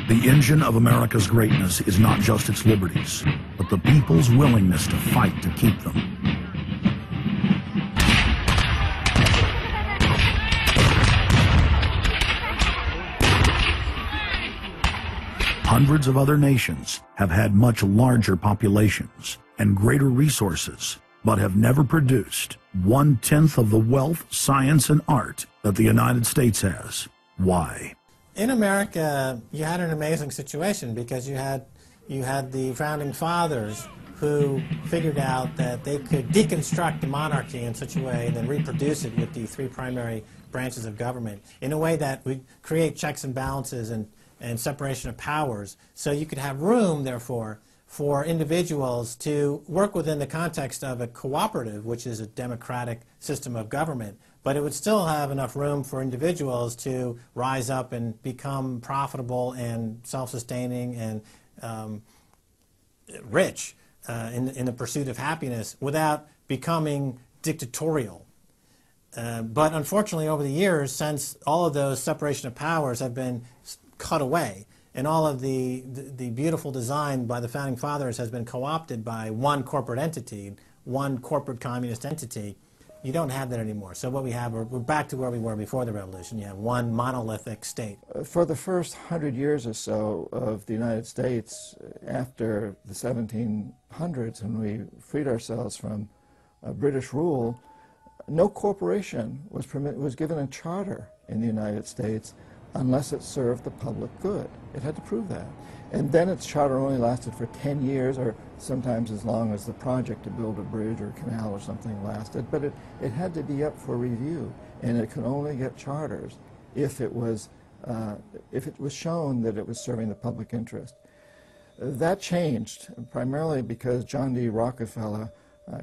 The engine of America's greatness is not just its liberties, but the people's willingness to fight to keep them. Hundreds of other nations have had much larger populations and greater resources, but have never produced 1/10 of the wealth, science, and art that the United States has. Why? In America, you had an amazing situation because you had the founding fathers who figured out that they could deconstruct the monarchy in such a way and then reproduce it with the three primary branches of government in a way that would create checks and balances and separation of powers. So you could have room, therefore, for individuals to work within the context of a cooperative, which is a democratic system of government. But it would still have enough room for individuals to rise up and become profitable and self-sustaining and rich in the pursuit of happiness without becoming dictatorial. But unfortunately, over the years, since all of those separation of powers have been cut away, and all of the beautiful design by the founding fathers has been co-opted by one corporate entity, one corporate communist entity, you don't have that anymore. So what we have, we're back to where we were before the revolution. You have one monolithic state. For the first 100 years or so of the United States, after the 1700s, when we freed ourselves from British rule, no corporation was given a charter in the United States unless it served the public good. It had to prove that. And then its charter only lasted for 10 years, or sometimes as long as the project to build a bridge or canal or something lasted. But it had to be up for review, and it could only get charters if it was shown that it was serving the public interest. That changed, primarily because John D. Rockefeller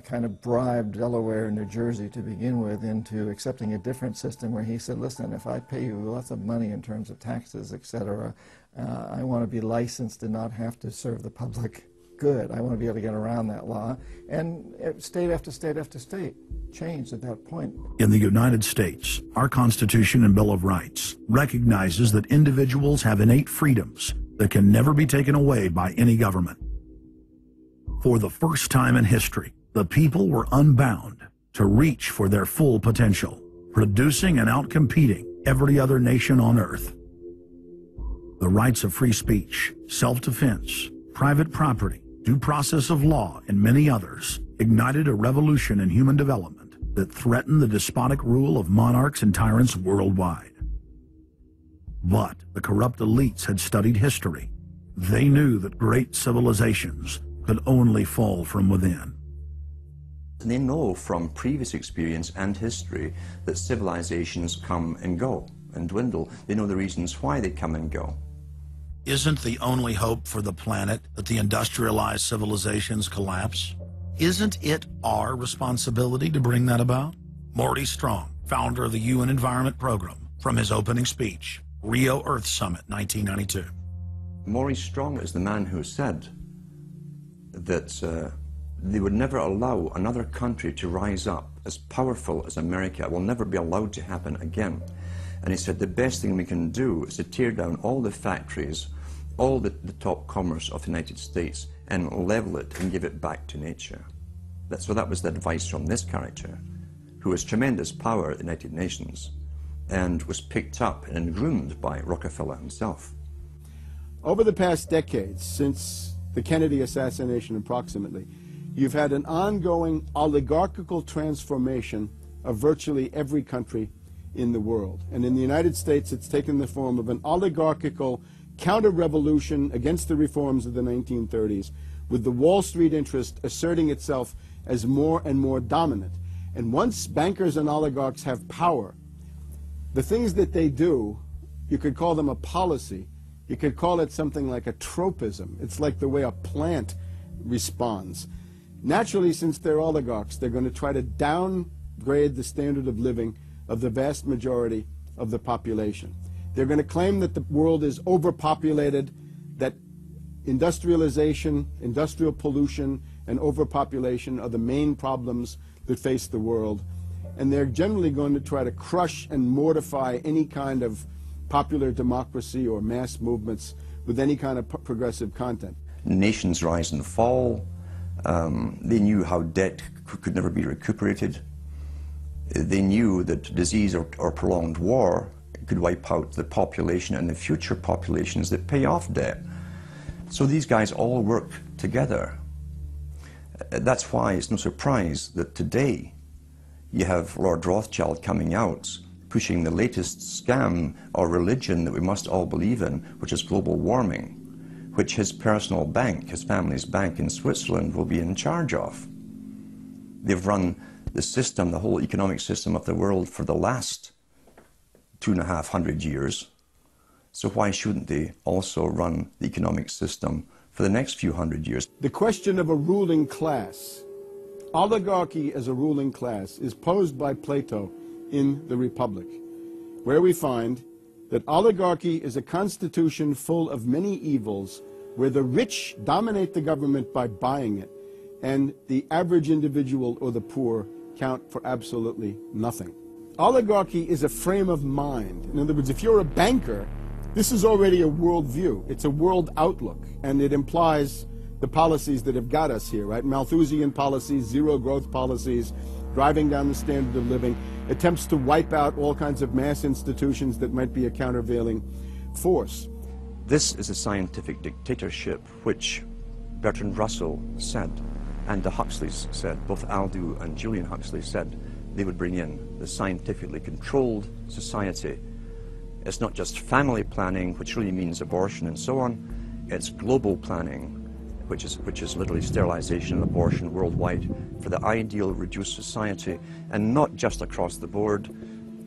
kind of bribed Delaware and New Jersey to begin with into accepting a different system where he said, listen, if I pay you lots of money in terms of taxes, etc., I want to be licensed and not have to serve the public good. I want to be able to get around that law. And state after state after state changed at that point. In the United States, our Constitution and Bill of Rights recognizes that individuals have innate freedoms that can never be taken away by any government. For the first time in history, the people were unbound to reach for their full potential, producing and outcompeting every other nation on earth. The rights of free speech, self-defense, private property, due process of law, and many others ignited a revolution in human development that threatened the despotic rule of monarchs and tyrants worldwide. But the corrupt elites had studied history. They knew that great civilizations could only fall from within. They know from previous experience and history that civilizations come and go and dwindle. They know the reasons why they come and go. Isn't the only hope for the planet that the industrialized civilizations collapse? Isn't it our responsibility to bring that about? Morty Strong, founder of the UN Environment Program, from his opening speech, Rio Earth Summit, 1992. Morty Strong is the man who said that they would never allow another country to rise up as powerful as America. It will never be allowed to happen again. And he said the best thing we can do is to tear down all the factories, all the top commerce of the United States, and level it and give it back to nature. So that was the advice from this character, who has tremendous power at the United Nations and was picked up and groomed by Rockefeller himself. Over the past decades, since the Kennedy assassination approximately, you've had an ongoing oligarchical transformation of virtually every country in the world. And in the United States, it's taken the form of an oligarchical counter-revolution against the reforms of the 1930s, with the Wall Street interest asserting itself as more and more dominant. And once bankers and oligarchs have power, the things that they do, you could call them a policy. You could call it something like a tropism. It's like the way a plant responds. Naturally, since they're oligarchs, they're going to try to downgrade the standard of living of the vast majority of the population. They're going to claim that the world is overpopulated, that industrialization, industrial pollution, and overpopulation are the main problems that face the world. And they're generally going to try to crush and mortify any kind of popular democracy or mass movements with any kind of progressive content. Nations rise and fall. They knew how debt could never be recuperated. They knew that disease or prolonged war could wipe out the population and the future populations that pay off debt. So these guys all work together. That's why it's no surprise that today you have Lord Rothschild coming out pushing the latest scam or religion that we must all believe in, which is global warming, which his personal bank, his family's bank in Switzerland, will be in charge of. They've run the system, the whole economic system of the world for the last 250 years. So why shouldn't they also run the economic system for the next few hundred years? The question of a ruling class, oligarchy as a ruling class, is posed by Plato in the Republic, where we find that oligarchy is a constitution full of many evils, where the rich dominate the government by buying it, and the average individual or the poor count for absolutely nothing. Oligarchy is a frame of mind. In other words, if you're a banker, this is already a world view. It's a world outlook, and it implies the policies that have got us here, right? Malthusian policies, zero growth policies, driving down the standard of living, attempts to wipe out all kinds of mass institutions that might be a countervailing force. This is a scientific dictatorship, which Bertrand Russell said, and the Huxleys said, both Aldous and Julian Huxley said they would bring in the scientifically controlled society. It's not just family planning, which really means abortion and so on. It's global planning, which is literally sterilization and abortion worldwide for the ideal reduced society, and not just across the board,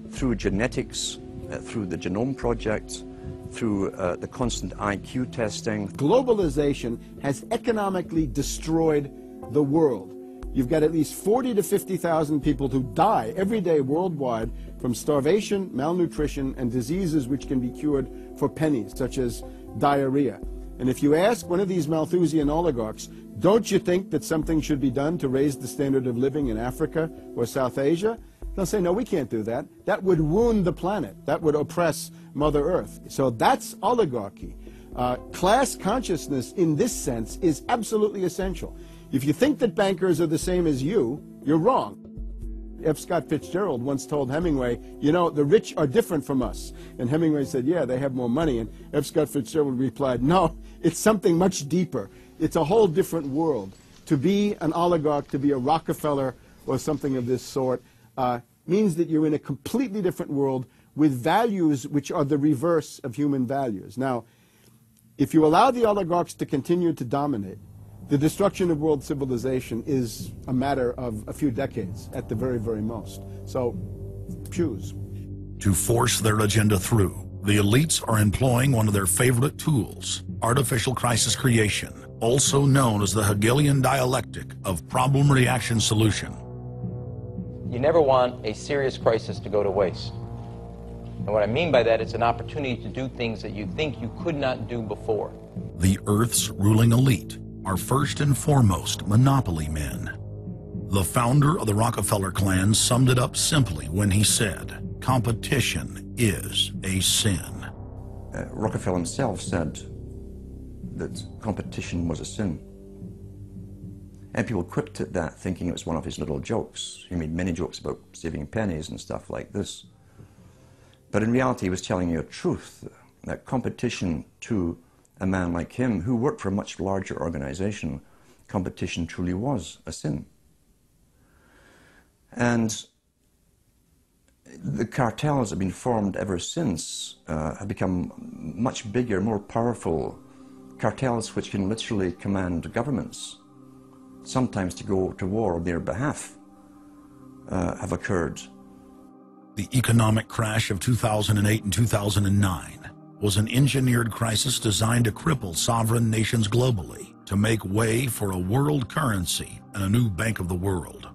through genetics, through the Genome Project, through the constant IQ testing. Globalization has economically destroyed the world. You've got at least 40 to 50,000 people who die every day worldwide from starvation, malnutrition, and diseases which can be cured for pennies, such as diarrhea. And if you ask one of these Malthusian oligarchs, don't you think that something should be done to raise the standard of living in Africa or South Asia? They'll say, no, we can't do that. That would wound the planet. That would oppress Mother Earth. So that's oligarchy. Class consciousness in this sense is absolutely essential. If you think that bankers are the same as you, you're wrong. F. Scott Fitzgerald once told Hemingway, you know, the rich are different from us. And Hemingway said, yeah, they have more money. And F. Scott Fitzgerald replied, no, it's something much deeper. It's a whole different world. To be an oligarch, to be a Rockefeller or something of this sort, means that you're in a completely different world with values which are the reverse of human values. Now, if you allow the oligarchs to continue to dominate, the destruction of world civilization is a matter of a few decades at the very, very most. So, choose. To force their agenda through, the elites are employing one of their favorite tools, artificial crisis creation, also known as the Hegelian dialectic of problem-reaction-solution. You never want a serious crisis to go to waste. And what I mean by that, it's an opportunity to do things that you think you could not do before. The Earth's ruling elite are first and foremost monopoly men. The founder of the Rockefeller clan summed it up simply when he said, competition is a sin. Rockefeller himself said that competition was a sin. And people quipped at that, thinking it was one of his little jokes. He made many jokes about saving pennies and stuff like this. But in reality, he was telling you a truth, that competition to a man like him, who worked for a much larger organization, competition truly was a sin. And the cartels have been formed ever since, have become much bigger, more powerful cartels which can literally command governments, sometimes to go to war on their behalf, have occurred. The economic crash of 2008 and 2009 was an engineered crisis designed to cripple sovereign nations globally to make way for a world currency and a new bank of the world.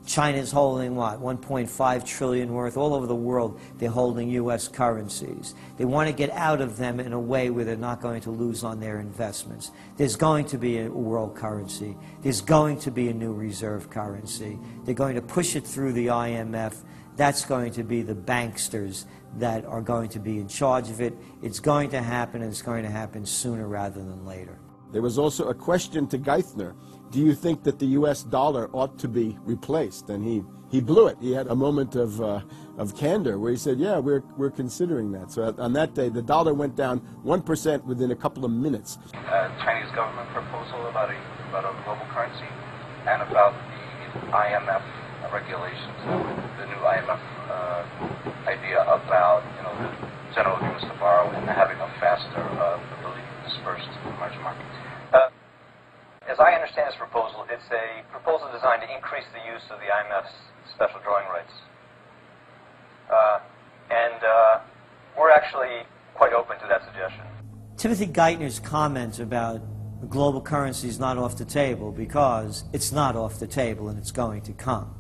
China's holding, what, 1.5 trillion worth. All over the world, they're holding U.S. currencies. They want to get out of them in a way where they're not going to lose on their investments. There's going to be a world currency. There's going to be a new reserve currency. They're going to push it through the IMF. that's going to be the banksters that are going to be in charge of it. It's going to happen, and it's going to happen sooner rather than later. There was also a question to Geithner. Do you think that the U.S. dollar ought to be replaced? And he blew it. He had a moment of candor where he said, yeah, we're considering that. So on that day, the dollar went down 1% within a couple of minutes. Chinese government proposal about a global currency and about the IMF regulations, the new IMF idea about the general agreements to borrow and having a faster ability to disperse to the emerging market. As I understand this proposal, it's a proposal designed to increase the use of the IMF's special drawing rights. We're actually quite open to that suggestion. Timothy Geithner's comment about global currency is not off the table because it's not off the table and it's going to come.